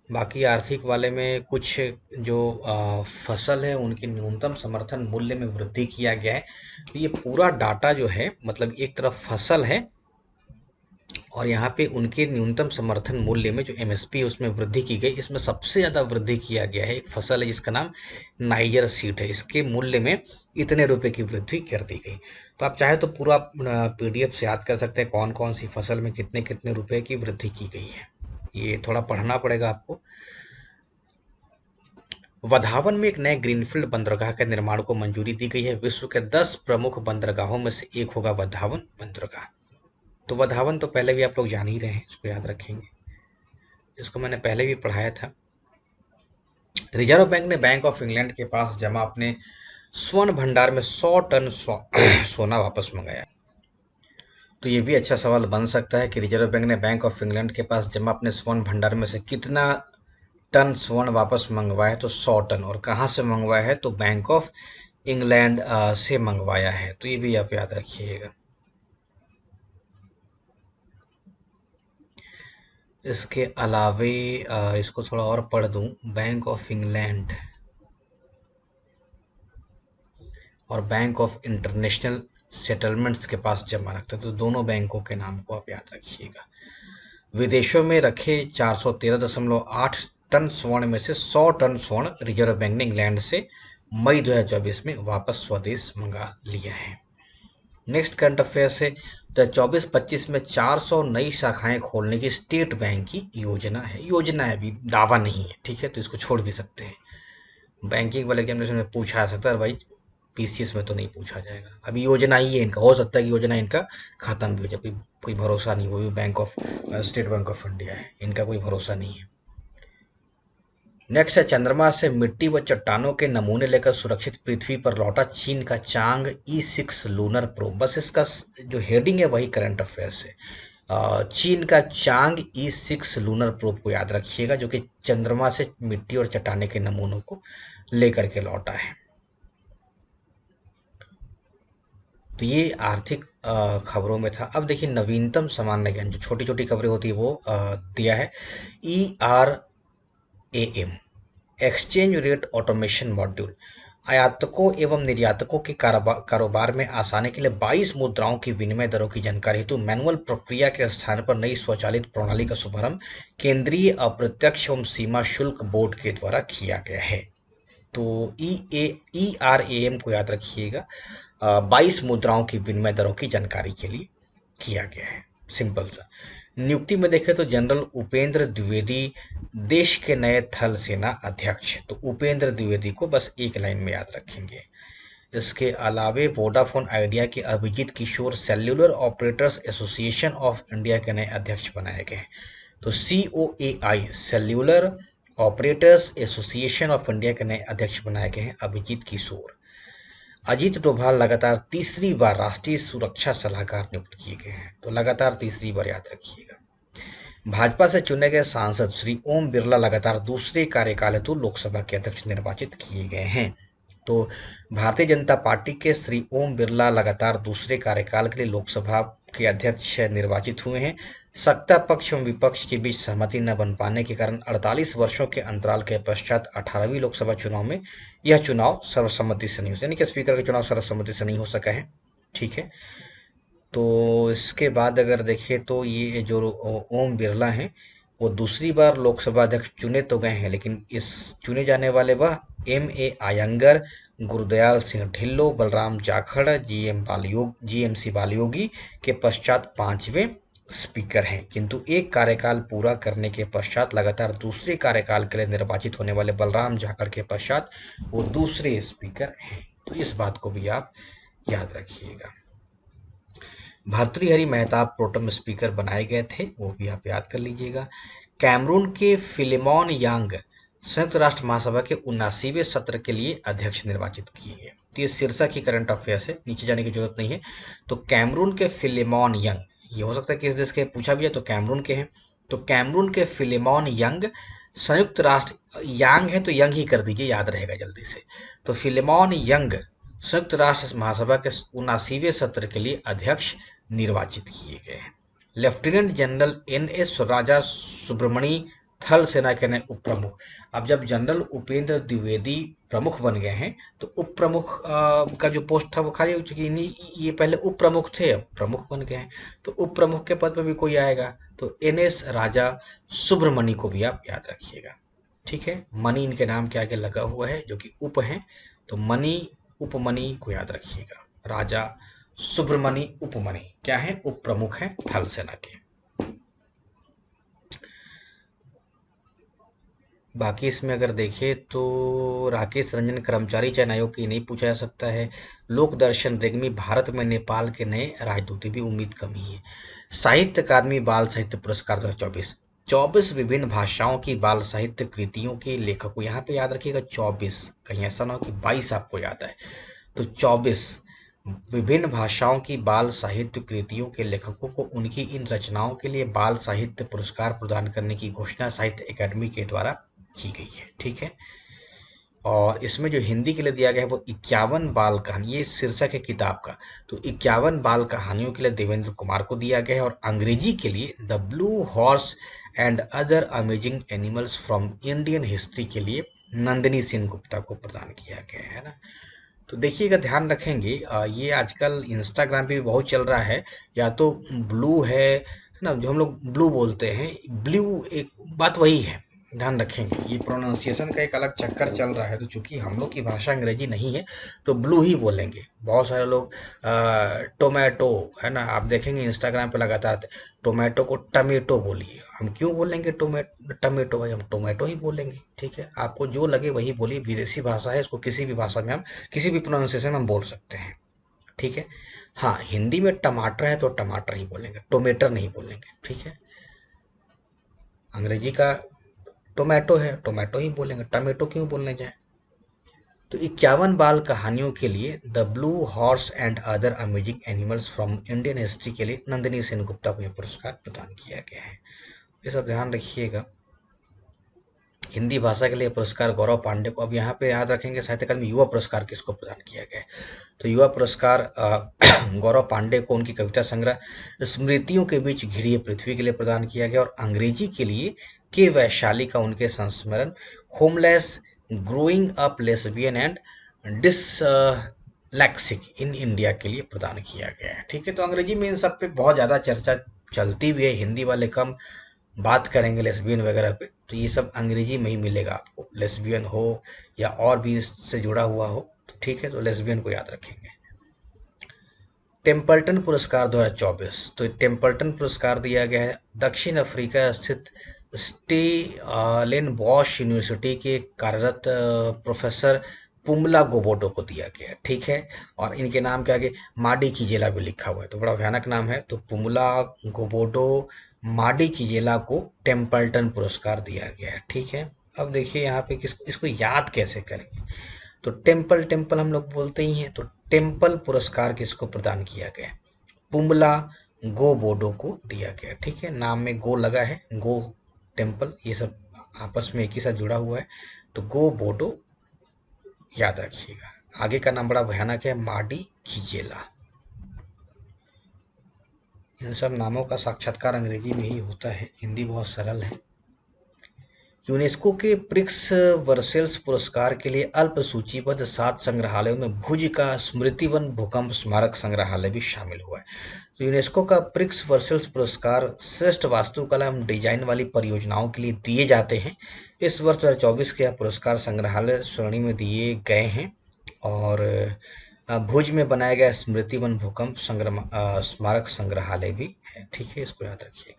बाकी आर्थिक वाले में कुछ जो फसल है उनकी न्यूनतम समर्थन मूल्य में वृद्धि किया गया है। तो ये पूरा डाटा जो है, मतलब एक तरफ फसल है और यहाँ पे उनके न्यूनतम समर्थन मूल्य में जो एमएसपी है उसमें वृद्धि की गई। इसमें सबसे ज़्यादा वृद्धि किया गया है, एक फसल है जिसका नाम नाइजर सीड है, इसके मूल्य में इतने रुपए की वृद्धि कर दी गई। तो आप चाहे तो पूरा पीडीएफ से याद कर सकते हैं कौन कौन सी फसल में कितने कितने रुपए की वृद्धि की गई है, ये थोड़ा पढ़ना पड़ेगा आपको। वधावन में एक नए ग्रीनफील्ड बंदरगाह के निर्माण को मंजूरी दी गई है। विश्व के 10 प्रमुख बंदरगाहों में से एक होगा वधावन बंदरगाह। तो वधावन तो पहले भी आप लोग जान ही रहे हैं, इसको याद रखेंगे, इसको मैंने पहले भी पढ़ाया था। रिजर्व बैंक ने बैंक ऑफ इंग्लैंड के पास जमा अपने स्वर्ण भंडार में 100 टन सोना वापस मंगाया। तो ये भी अच्छा सवाल बन सकता है कि रिजर्व बैंक ने बैंक ऑफ इंग्लैंड के पास जमा अपने स्वर्ण भंडार में से कितना टन स्वर्ण वापस मंगवाया। तो 100 टन। और कहाँ से मंगवाया है, तो बैंक ऑफ इंग्लैंड से मंगवाया है। तो ये भी आप याद रखिएगा। इसके अलावे इसको थोड़ा और पढ़ दूं, बैंक ऑफ इंग्लैंड और बैंक ऑफ इंटरनेशनल सेटलमेंट्स के पास जमा रखते हैं, तो दोनों बैंकों के नाम को आप याद रखिएगा। विदेशों में रखे 413.8 टन स्वर्ण में से 100 टन स्वर्ण रिजर्व बैंक ने इंग्लैंड से मई 2024 में वापस स्वदेश मंगा लिया है। नेक्स्ट करंट अफेयर से 2024-25 में 400 नई शाखाएं खोलने की स्टेट बैंक की योजना है। योजना है, अभी दावा नहीं है, ठीक है, तो इसको छोड़ भी सकते हैं। बैंकिंग वाले एग्जामिनेशन में पूछा जा सकता है, भाई पीसीएस में तो नहीं पूछा जाएगा। अभी योजना ही है इनका, हो सकता है कि योजना इनका खत्म भी हो जाए, कोई भरोसा नहीं। वो भी bank of state bank of India है, इनका कोई भरोसा नहीं है। नेक्स्ट है, चंद्रमा से मिट्टी व चट्टानों के नमूने लेकर सुरक्षित पृथ्वी पर लौटा चीन का चांग E6 लूनर प्रोब। बस इसका जो हेडिंग है वही करंट अफेयर्स है। चीन का चांग E6 लूनर प्रोब को याद रखिएगा, जो कि चंद्रमा से मिट्टी और चट्टाने के नमूनों को लेकर के लौटा है। तो ये आर्थिक खबरों में था। अब देखिए नवीनतम सामान्य ज्ञान, जो छोटी छोटी खबरें होती है वो दिया है। ERAM, exchange rate automation module, आयातकों एवं निर्यातकों के कारोबार में आसानी के लिए 22 मुद्राओं की विनिमय दरों की जानकारी हेतु मैनुअल प्रक्रिया के स्थान पर नई स्वचालित प्रणाली का शुभारंभ केंद्रीय अप्रत्यक्ष एवं सीमा शुल्क बोर्ड के द्वारा किया गया है। तो ERAM को याद रखिएगा, 22 मुद्राओं की विनिमय दरों की जानकारी के लिए किया गया है। सिंपल सा। नियुक्ति में देखें तो जनरल उपेंद्र द्विवेदी देश के नए थल सेना अध्यक्ष। तो उपेंद्र द्विवेदी को बस एक लाइन में याद रखेंगे। इसके अलावे वोडाफोन आइडिया के Abhijit Kishore cellular operators association of India के नए अध्यक्ष बनाए गए। तो COAI cellular operators association of India के नए अध्यक्ष बनाए गए हैं अभिजीत किशोर। अजीत डोभाल लगातार तीसरी बार राष्ट्रीय सुरक्षा सलाहकार नियुक्त किए गए हैं। तो लगातार तीसरी बार याद रखिएगा। भाजपा से चुने गए सांसद श्री ओम बिरला लगातार दूसरे कार्यकाल हेतु लोकसभा के अध्यक्ष निर्वाचित किए गए हैं। तो भारतीय जनता पार्टी के श्री ओम बिरला लगातार दूसरे कार्यकाल के लिए लोकसभा के अध्यक्ष निर्वाचित हुए हैं। सत्ता पक्ष एवं विपक्ष के बीच सहमति न बन पाने के कारण 48 वर्षों के अंतराल के पश्चात 18वीं लोकसभा चुनाव में यह चुनाव सर्वसम्मति से नहीं हो, यानी कि स्पीकर का चुनाव सर्वसम्मति से नहीं हो सका है, ठीक है। तो इसके बाद अगर देखें तो ये जो ओम बिरला हैं वो दूसरी बार लोकसभा अध्यक्ष चुने तो गए हैं, लेकिन इस चुने जाने वाले वह MA आयंगर, गुरुदयाल सिंह ढिल्लो, बलराम जाखड़, GMC बालयोगी के पश्चात 5वें स्पीकर हैं। किंतु एक कार्यकाल पूरा करने के पश्चात लगातार दूसरे कार्यकाल के लिए निर्वाचित होने वाले बलराम जाखड़ के पश्चात वो दूसरे स्पीकर हैं। तो इस बात को भी आप याद रखिएगा। भर्तृहरि मेहताब प्रोटेम स्पीकर बनाए गए थे, वो भी आप याद कर लीजिएगा। कैमरून के फिलेमॉन यांग संयुक्त राष्ट्र महासभा के 79वें सत्र के लिए अध्यक्ष निर्वाचित किए गए। तो ये शीर्षक ही करंट अफेयर्स है, नीचे जाने की जरूरत नहीं है। तो कैमरून के फिलेमॉन यंग, ये हो सकता है किस देश के पूछा भी है, तो कैमरून के हैं। तो कैमरून के फिलेमॉन यंग संयुक्त राष्ट्र, यांग है तो यंग ही कर दीजिए, याद रहेगा जल्दी से। तो फिलेमॉन यंग संयुक्त राष्ट्र महासभा के 79वें सत्र के लिए अध्यक्ष निर्वाचित किए गए हैं। लेफ्टिनेंट जनरल NS राजा सुब्रमणी थल सेना के नए उप प्रमुख। अब जब जनरल उपेंद्र द्विवेदी प्रमुख बन गए हैं तो उप प्रमुख का जो पोस्ट था वो खाली हो चुकी, नहीं ये पहले उप प्रमुख थे अब प्रमुख बन गए हैं, तो उप प्रमुख के पद पर भी कोई आएगा तो एनएस राजा सुब्रमणि को भी आप याद रखिएगा। ठीक है, मणि इनके नाम के आगे लगा हुआ है जो कि उप है, तो मणि उपमणि को याद रखिएगा। राजा सुब्रमणि उपमणि क्या है, उप प्रमुख है थल सेना के। बाकी इसमें अगर देखें तो राकेश रंजन कर्मचारी चयन आयोग की नहीं पूछा जा सकता है। लोक दर्शन रेग्मी भारत में नेपाल के नए राजदूत भी उम्मीद कम ही है। साहित्य अकादमी बाल साहित्य पुरस्कार 2024, 24 विभिन्न भाषाओं की बाल साहित्य कृतियों के लेखकों, यहाँ पे याद रखिएगा 24, कहीं ऐसा ना हो कि 22 आपको याद है, तो 24 विभिन्न भाषाओं की बाल साहित्य कृतियों के लेखकों को उनकी इन रचनाओं के लिए बाल साहित्य पुरस्कार प्रदान करने की घोषणा साहित्य अकादमी के द्वारा की गई है। ठीक है, और इसमें जो हिंदी के लिए दिया गया है वो 51 बाल कहानी, ये शीर्षक है किताब का, तो 51 बाल कहानियों के लिए देवेंद्र कुमार को दिया गया है, और अंग्रेजी के लिए the blue horse and other amazing animals from Indian history के लिए नंदिनी सेन गुप्ता को प्रदान किया गया है ना। तो देखिएगा, ध्यान रखेंगे ये आजकल इंस्टाग्राम पे भी बहुत चल रहा है, या तो ब्लू है ना, जो हम लोग ब्लू बोलते हैं, ब्लू एक बात वही है, ध्यान रखेंगे। ये प्रोनाउंसिएशन का एक अलग चक्कर चल रहा है, तो चूंकि हम लोग की भाषा अंग्रेजी नहीं है तो ब्लू ही बोलेंगे। बहुत सारे लोग टोमेटो है ना, आप देखेंगे इंस्टाग्राम पे लगातार टोमेटो को टमेटो बोलिए, हम क्यों बोलेंगे टमेटो भाई, हम टोमेटो ही बोलेंगे। ठीक है, आपको जो लगे वही बोलिए, विदेशी भाषा है, इसको किसी भी भाषा में हम किसी भी प्रोनाउंसिएशन में हम बोल सकते हैं। ठीक है, हाँ हिंदी में टमाटर है तो टमाटर ही बोलेंगे, टोमेटर नहीं बोलेंगे। ठीक है, अंग्रेजी का टोमेटो है, टोमेटो ही बोलेंगे, टमेटो क्यों बोलने जाए। तो 51 बाल कहानियों के लिए the blue horse and other amazing animals from Indian history के लिए नंदिनी सेन गुप्ता को यह पुरस्कार प्रदान किया गया है। ये सब ध्यान रखिएगा। हिंदी भाषा के लिए पुरस्कार गौरव पांडे को, अब यहाँ पे याद रखेंगे साहित्य अकादमी युवा पुरस्कार किसको प्रदान किया गया है, तो युवा पुरस्कार गौरव पांडे को उनकी कविता संग्रह स्मृतियों के बीच घिरी पृथ्वी के लिए प्रदान किया गया, और अंग्रेजी के लिए के वैशाली का उनके संस्मरण homeless growing up lesbian and dyslexic in India के लिए प्रदान किया गया है। ठीक है, तो अंग्रेजी में इन सब पे बहुत ज़्यादा चर्चा चलती भी है, हिंदी वाले कम बात करेंगे लेस्बियन वगैरह पे, तो ये सब अंग्रेजी में ही मिलेगा आपको, लेस्बियन हो या और भी इससे जुड़ा हुआ हो तो ठीक है, तो लेस्बियन को याद रखेंगे। टेम्पल्टन पुरस्कार 2024, तो टेम्पल्टन पुरस्कार दिया गया है दक्षिण अफ्रीका स्थित स्टेलेनबॉश यूनिवर्सिटी के कार्यरत प्रोफेसर पुमला गोबोडो को दिया गया है। ठीक है, और इनके नाम के आगे माडी किजेला भी लिखा हुआ है, तो बड़ा भयानक नाम है, तो पुमला गोबोडो माडी किजेला को टेम्पल्टन पुरस्कार दिया गया है। ठीक है, अब देखिए यहाँ पे किसको, इसको याद कैसे करेंगे, तो टेम्पल टेम्पल हम लोग बोलते ही हैं, तो टेम्पल पुरस्कार किसको प्रदान किया गया, पुमला गो बोडो को दिया गया। ठीक है, नाम में गो लगा है, गो टेम्पल ये सब आपस में एक ही साथ जुड़ा हुआ है, तो गो बोडो याद रखिएगा। आगे का नाम बड़ा भयानक है, माडी किजेला। इन सब नामों का साक्षात्कार अंग्रेजी में ही होता है, हिंदी बहुत सरल है। यूनेस्को के प्रिक्स वर्सेल्स पुरस्कार के लिए अल्प सूचीबद्ध 7 संग्रहालयों में भुज का स्मृतिवन भूकंप स्मारक संग्रहालय भी शामिल हुआ है। तो यूनेस्को का प्रिक्स वर्सेल्स पुरस्कार श्रेष्ठ वास्तुकला एवं डिजाइन वाली परियोजनाओं के लिए दिए जाते हैं। इस वर्ष 2024 के यह पुरस्कार संग्रहालय श्रेणी में दिए गए हैं, और भुज में बनाया गया स्मृतिवन भूकंप स्मारक संग्रहालय भी है। ठीक है, इसको याद रखिएगा।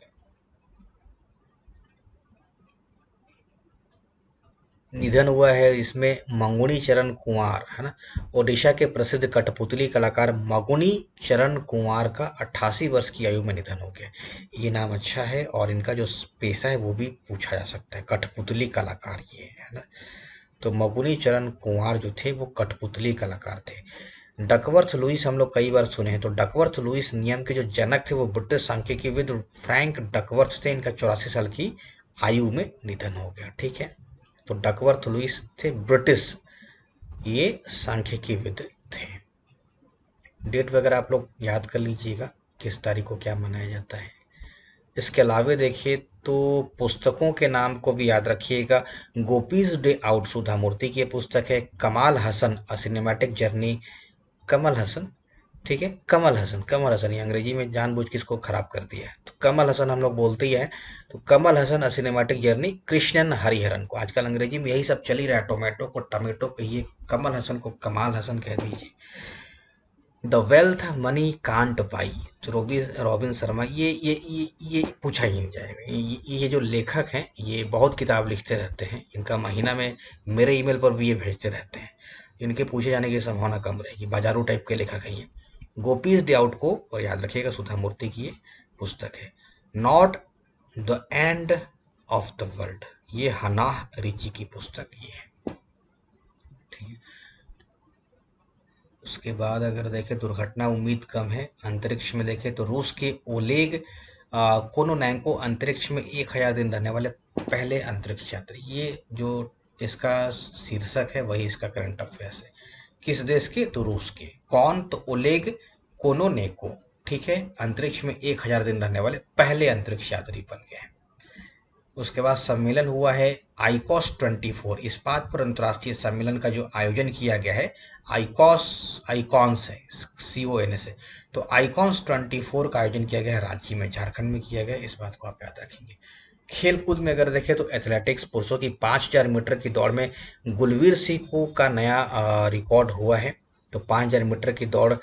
निधन हुआ है इसमें मंगुनी चरण कुंवर है ना, ओडिशा के प्रसिद्ध कठपुतली कलाकार मंगुनी चरण कुंवर का 88 वर्ष की आयु में निधन हो गया। ये नाम अच्छा है, और इनका जो पेशा है वो भी पूछा जा सकता है, कठपुतली कलाकार ये है ना। तो मंगुनी चरण कुंवर जो थे वो कठपुतली कलाकार थे। डकवर्थ लुइस हम लोग कई बार सुने हैं, तो डकवर्थ लुइस नियम के जो जनक थे वो ब्रिटिश सांख्यिकीविद फ्रैंक डकवर्थ थे, इनका 84 साल की आयु में निधन हो गया। ठीक है, तो डकवर्थ लुइस थे ब्रिटिश, ये सांख्यिकीविद थे। डेट वगैरह आप लोग याद कर लीजिएगा, किस तारीख को क्या मनाया जाता है। इसके अलावे देखिए तो पुस्तकों के नाम को भी याद रखिएगा। गोपीज डे आउट सुधा मूर्ति की ये पुस्तक है। कमाल Hasan a cinematic journey, Kamal Haasan, ठीक है, कमल हसन, ये अंग्रेजी में जानबूझ के इसको खराब कर दिया है, तो कमल हसन हम लोग बोलते ही हैं। तो Kamal Haasan a cinematic journey Krishnan Hariharan को, आजकल अंग्रेजी में यही सब चल ही रहा है, टोमेटो को टमेटो कहिए, कमल हसन को कमाल हसन कह दीजिए। The wealth money can't by, तो रॉबिन शर्मा, ये पूछा ही नहीं जाएगा। ये जो लेखक हैं ये बहुत किताब लिखते रहते हैं, इनका महीना में मेरे ईमेल पर भी ये भेजते रहते हैं, इनके पूछे जाने की संभावना कम रहेगी, बाजारू टाइप के लेखक हैं ये। गोपीज डे आउट को और याद रखिएगा, सुधा मूर्ति की ये पुस्तक है। Not the end of the world, ये हनाह रिची की पुस्तक ये है, ठीक है। उसके बाद अगर देखें दुर्घटना उम्मीद कम है, अंतरिक्ष में देखें तो रूस के ओलेग कोनोनेंको अंतरिक्ष में 1000 दिन रहने वाले पहले अंतरिक्ष यात्री, ये जो इसका शीर्षक है वही इसका करंट अफेयर्स है। किस देश के? तो रूस के। कौन? तो ओलेग कोनोनेको, ठीक है, अंतरिक्ष में 1000 दिन रहने वाले पहले अंतरिक्ष यात्री बन गए हैं। उसके बाद सम्मेलन हुआ है आईकॉस 24, इस्पात पर अंतर्राष्ट्रीय सम्मेलन का जो आयोजन किया गया है, आईकॉन्स है, CON से, तो आईकॉन्स 24 का आयोजन किया गया है रांची में, झारखंड में किया गया है, इस बात को आप याद रखेंगे। खेल कूद में अगर देखें तो एथलेटिक्स पुरुषों की 5000 मीटर की दौड़ में गुलवीर सिंह को का नया रिकॉर्ड हुआ है। तो 5000 मीटर की दौड़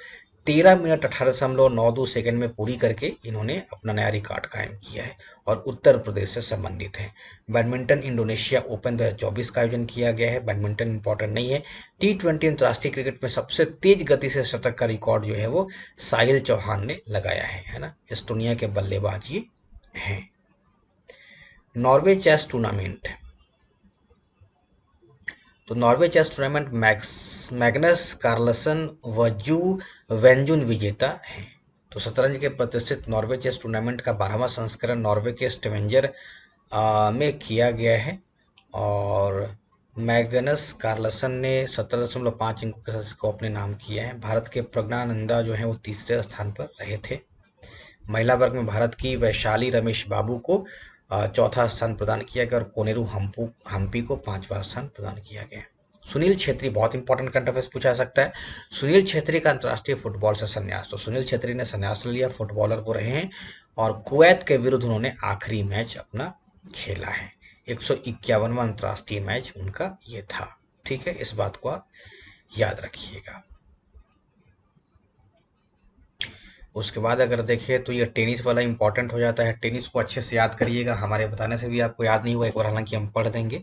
13 मिनट 18.92 सेकंड में पूरी करके इन्होंने अपना नया रिकॉर्ड कायम किया है और उत्तर प्रदेश से संबंधित है। बैडमिंटन इंडोनेशिया ओपन 2024 का आयोजन किया गया है। बैडमिंटन इंपॉर्टेंट नहीं है। T20 अंतर्राष्ट्रीय क्रिकेट में सबसे तेज गति से शतक का रिकॉर्ड जो है वो साहिल चौहान ने लगाया है ना, एस्टोनिया के बल्लेबाज ये हैं। नॉर्वे चेस टूर्नामेंट, तो Norway chess tournament Magnus Carlsen व जू वेंजुन विजेता हैं। तो शतरंज के प्रतिष्ठित नॉर्वे चेस टूर्नामेंट का 12वां संस्करण नॉर्वे के स्टेवेंजर में किया गया है और मैग्नस कार्लसन ने 17.5 अंकों के साथ इसको अपने नाम किया है। भारत के प्रज्ञानंदा जो है वो तीसरे स्थान पर रहे थे। महिला वर्ग में भारत की वैशाली रमेश बाबू को चौथा स्थान प्रदान किया गया और कोनेरू हम्पी को 5वां स्थान प्रदान किया गया। सुनील छेत्री, बहुत इंपॉर्टेंट करंट अफेयर्स पूछा जा सकता है। सुनील छेत्री का अंतर्राष्ट्रीय फुटबॉल से संन्यास, तो सुनील छेत्री ने संन्यास लिया, फुटबॉलर वो रहे हैं और कुवैत के विरुद्ध उन्होंने आखिरी मैच अपना खेला है। 151वां अंतर्राष्ट्रीय मैच उनका ये था, ठीक है, इस बात को आप याद रखिएगा। उसके बाद अगर देखें तो ये टेनिस वाला इंपॉर्टेंट हो जाता है, टेनिस को अच्छे से याद करिएगा, हमारे बताने से भी आपको याद नहीं हुआ एक बार, हालांकि हम पढ़ देंगे।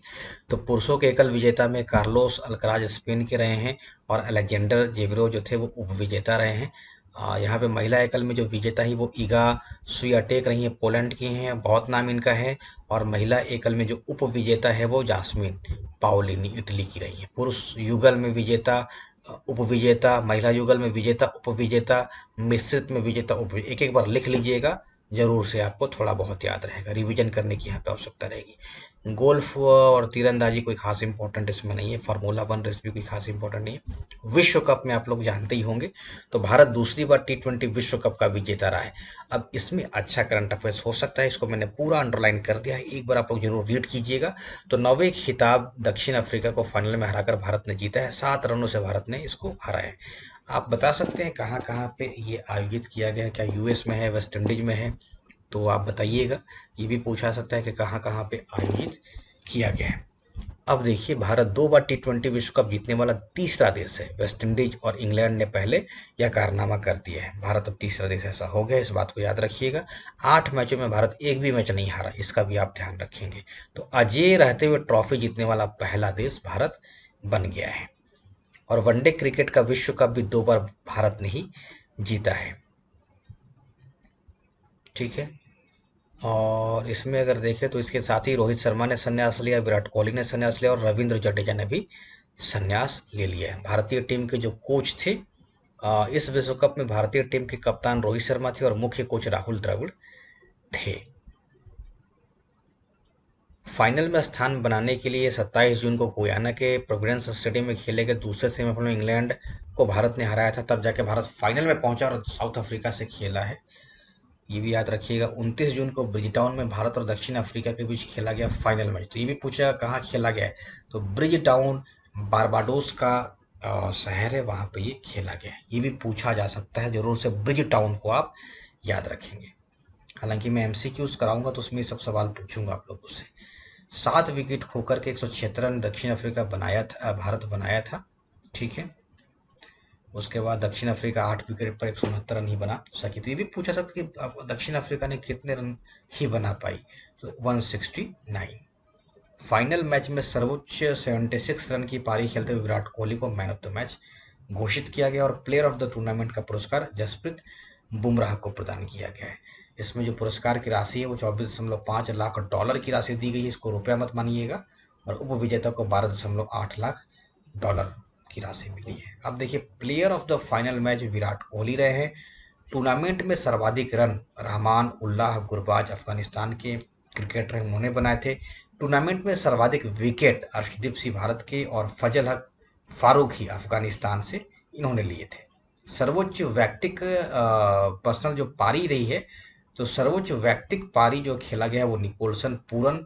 तो पुरुषों के एकल विजेता में कार्लोस अल्कराज स्पेन के रहे हैं और अलेक्जेंडर जेवरो जो थे वो उपविजेता रहे हैं। यहाँ पे महिला एकल में जो विजेता ही वो ईगा स्वियाटेक रही है, पोलैंड की हैं, बहुत नाम इनका है। और महिला एकल में जो उपविजेता है वो जास्मिन पाओलिनी इटली की रही है। पुरुष युगल में विजेता, उपविजेता, महिला युगल में विजेता, उपविजेता, मिश्रित में विजेता, एक एक बार लिख लीजिएगा जरूर से, आपको थोड़ा बहुत याद रहेगा, रिवीजन करने की यहाँ पे आवश्यकता रहेगी। गोल्फ और तीरंदाजी कोई खास इंपॉर्टेंट इसमें नहीं है। फार्मूला 1 रेस भी कोई खास इंपॉर्टेंट नहीं है। विश्व कप में आप लोग जानते ही होंगे, तो भारत दूसरी बार T20 विश्व कप का विजेता रहा है। अब इसमें अच्छा करंट अफेयर्स हो सकता है, इसको मैंने पूरा अंडरलाइन कर दिया है, एक बार आप लोग जरूर रीड कीजिएगा। तो 9वें खिताब दक्षिण अफ्रीका को फाइनल में हराकर भारत ने जीता है, 7 रनों से भारत ने इसको हराया है। आप बता सकते हैं कहाँ कहाँ पे ये आयोजित किया गया है, क्या US में है, वेस्ट इंडीज में है, तो आप बताइएगा। ये भी पूछा सकता है कि कहाँ कहाँ पे आयोजित किया गया है। अब देखिए, भारत 2 बार T20 विश्व कप जीतने वाला तीसरा देश है। वेस्ट इंडीज और इंग्लैंड ने पहले यह कारनामा कर दिया है, भारत अब तीसरा देश ऐसा हो गया, इस बात को याद रखिएगा। 8 मैचों में भारत एक भी मैच नहीं हारा, इसका भी आप ध्यान रखेंगे। तो अजेय रहते हुए ट्रॉफी जीतने वाला पहला देश भारत बन गया है। और वनडे क्रिकेट का विश्व कप भी 2 बार भारत ने ही जीता है, ठीक है। और इसमें अगर देखें तो इसके साथ ही रोहित शर्मा ने संन्यास लिया, विराट कोहली ने संन्यास लिया और रविंद्र जडेजा ने भी संन्यास ले लिया है। भारतीय टीम के जो कोच थे इस विश्व कप में, भारतीय टीम के कप्तान रोहित शर्मा थे और मुख्य कोच राहुल द्रविड़ थे। फाइनल में स्थान बनाने के लिए 27 जून को गुयाना के प्रोविडेंस स्टेडियम में खेले गए दूसरे सेमीफाइनल में इंग्लैंड को भारत ने हराया था, तब जाके भारत फाइनल में पहुंचा और साउथ अफ्रीका से खेला है। ये भी याद रखिएगा। 29 जून को ब्रिजटाउन में भारत और दक्षिण अफ्रीका के बीच खेला गया फाइनल मैच। तो ये भी पूछा कहाँ खेला गया है, तो ब्रिजटाउन बारबाडोस का शहर है, वहाँ पे ये खेला गया है। ये भी पूछा जा सकता है, जरूर से ब्रिज टाउन को आप याद रखेंगे। हालांकि मैं एमसीक्यूज कराऊंगा तो उसमें ये सब सवाल पूछूंगा आप लोगों से। 7 विकेट खोकर के 176 रन दक्षिण अफ्रीका बनाया था, भारत बनाया था, ठीक है। उसके बाद दक्षिण अफ्रीका 8 विकेट पर 169 रन ही बना सकी। तो ये भी पूछा सकता कि दक्षिण अफ्रीका ने कितने रन ही बना पाई, तो 169। फाइनल मैच में सर्वोच्च 76 रन की पारी खेलते हुए विराट कोहली को मैन ऑफ द मैच घोषित किया गया और प्लेयर ऑफ द टूर्नामेंट का पुरस्कार जसप्रीत बुमराह को प्रदान किया गया है। इसमें जो पुरस्कार की राशि है वो 24.5 लाख डॉलर की राशि दी गई है, इसको रुपया मत मानिएगा। और उप विजेता को 12.8 लाख डॉलर की राशि मिली है। अब देखिए, player of the final match Virat Kohli रहे हैं। टूर्नामेंट में सर्वाधिक रन रहमान उल्लाह गुरबाज अफगानिस्तान के क्रिकेटर हैं, उन्होंने बनाए थे। टूर्नामेंट में सर्वाधिक विकेट अर्शदीप सिंह भारत के और फजल हक फारूकी अफगानिस्तान से इन्होंने लिए थे। सर्वोच्च व्यक्तिक पर्सनल जो पारी रही है, तो सर्वोच्च व्यक्तिक पारी जो खेला गया है वो निकोलसन पूरन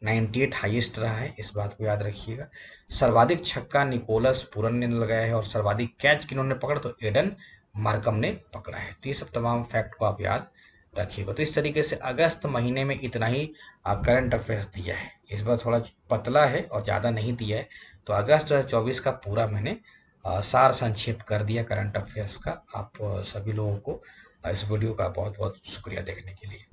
98 हाईएस्ट रहा है, इस बात को याद रखिएगा। सर्वाधिक छक्का निकोलस पूरन ने लगाया है और सर्वाधिक कैच किन्होंने पकड़ा, तो एडन मार्कम ने पकड़ा है। तो ये सब तमाम फैक्ट को आप याद रखिएगा। तो इस तरीके से अगस्त महीने में इतना ही करंट अफेयर्स दिया है। इस बार थोड़ा पतला है और ज़्यादा नहीं दिया है, तो अगस्त 2024 का पूरा मैंने सार संक्षेप कर दिया करंट अफेयर्स का। आप सभी लोगों को इस वीडियो का बहुत बहुत शुक्रिया देखने के लिए।